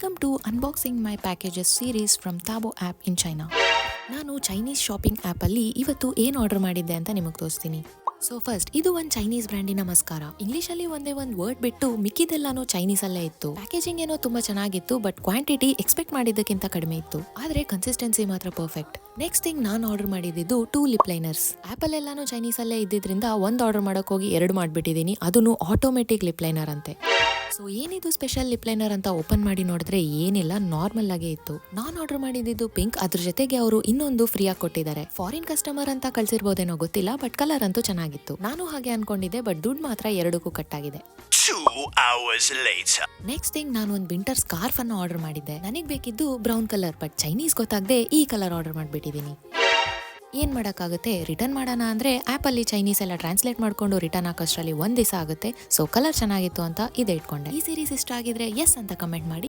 Welcome to unboxing my packages series from Taobao app in China. ನಾನು Chinese shopping ಆ್ಯಪಲ್ಲಿ ಇವತ್ತು ಏನು order ಮಾಡಿದ್ದೆ ಅಂತ ನಿಮಗೆ ತೋರಿಸ್ತೀನಿ. ಸೊ ಫಸ್ಟ್, ಇದು ಒಂದು ಚೈನೀಸ್ ಬ್ರ್ಯಾಂಡಿನ ಮಸ್ಕಾರ. ಇಂಗ್ಲಿಷಲ್ಲಿ ಒಂದೇ ಒಂದು ವರ್ಡ್ ಬಿಟ್ಟು ಮಿಕ್ಕಿದೆಲ್ಲಾನು ಚೈನೀಸಲ್ಲೇ ಇತ್ತು. ಪ್ಯಾಕೇಜಿಂಗ್ ಏನೋ ತುಂಬಾ ಚೆನ್ನಾಗಿತ್ತು, ಬಟ್ ಕ್ವಾಂಟಿಟಿ ಎಕ್ಸ್ಪೆಕ್ಟ್ ಮಾಡಿದ್ದಕ್ಕಿಂತ ಕಡಿಮೆ ಇತ್ತು. ಆದ್ರೆ ಕನ್ಸಿಸ್ಟೆನ್ಸಿ ಮಾತ್ರ ಪರ್ಫೆಕ್ಟ್. ನೆಕ್ಸ್ಟ್ ಥಿಂಗ್ ನಾನು ಆರ್ಡರ್ ಮಾಡಿದ್ದು 2 ಲಿಪ್ ಲೈನರ್ಸ್. ಆಪಲ್ ಎಲ್ಲಾನು ಚೈನೀಸಲ್ಲೇ ಇದ್ದಿದ್ರಿಂದ ಒಂದು ಆರ್ಡರ್ ಮಾಡಕ್ ಹೋಗಿ 2 ಮಾಡ್ಬಿಟ್ಟಿದ್ದೀನಿ. ಅದನ್ನು ಆಟೋಮೆಟಿಕ್ ಲಿಪ್ ಲೈನರ್ ಅಂತೆ. ಸೊ ಏನಿದು ಸ್ಪೆಷಲ್ ಲಿಪ್ ಲೈನರ್ ಅಂತ ಓಪನ್ ಮಾಡಿ ನೋಡಿದ್ರೆ ಏನಿಲ್ಲ, ನಾರ್ಮಲ್ ಆಗೇ ಇತ್ತು. ನಾನು ಆರ್ಡರ್ ಮಾಡಿದ್ದು ಪಿಂಕ್, ಅದ್ರ ಜೊತೆಗೆ ಅವರು ಇನ್ನೊಂದು ಫ್ರೀ ಆಗಿ ಕೊಟ್ಟಿದ್ದಾರೆ. ಫಾರಿನ್ ಕಸ್ಟಮರ್ ಅಂತ ಕಳ್ಸಿರ್ಬೋದೇನೋ ಗೊತ್ತಿಲ್ಲ, ಬಟ್ ಕಲರ್ ಅಂತೂ ಚೆನ್ನಾಗಿತ್ತು. ನಾನು ಹಾಗೆ ಅನ್ಕೊಂಡಿದ್ದೆ, ಬಟ್ ದುಡ್ಡು ಮಾತ್ರ ಎರಡಕ್ಕೂ ಕಟ್ ಆಗಿದೆ. 2 hours later. ನೆಕ್ಸ್ಟ್ ಥಿಂಗ್, ನಾನು ಒಂದು ವಿಂಟರ್ ಸ್ಕಾರ್ಫ್ ಅನ್ನು ಆರ್ಡರ್ ಮಾಡಿದ್ದೆ. ನನಗೆ ಬೇಕಿದ್ದು ಬ್ರೌನ್ ಕಲರ್, ಬಟ್ ಚೈನೀಸ್ ಗೊತ್ತಾಗದೆ ಈ ಕಲರ್ ಆರ್ಡರ್ ಮಾಡಿಬಿಟ್ಟಿದ್ದೀನಿ. ಏನ್ ಮಾಡೋಕ್ಕಾಗುತ್ತೆ, ರಿಟರ್ನ್ ಮಾಡೋಣ ಅಂದ್ರೆ ಆ್ಯಪಲ್ಲಿ ಚೈನೀಸ್ ಎಲ್ಲ ಟ್ರಾನ್ಸ್ಲೇಟ್ ಮಾಡ್ಕೊಂಡು ರಿಟರ್ನ್ ಹಾಕೋಷ್ಟರಲ್ಲಿ 1 ದಿವಸ ಆಗುತ್ತೆ. ಸೊ ಕಲರ್ ಚೆನ್ನಾಗಿತ್ತು ಅಂತ ಇದೇ ಇಟ್ಕೊಂಡೆ. ಈ ಸೀರೀಸ್ ಇಷ್ಟ ಆಗಿದ್ರೆ ಎಸ್ ಅಂತ ಕಮೆಂಟ್ ಮಾಡಿ.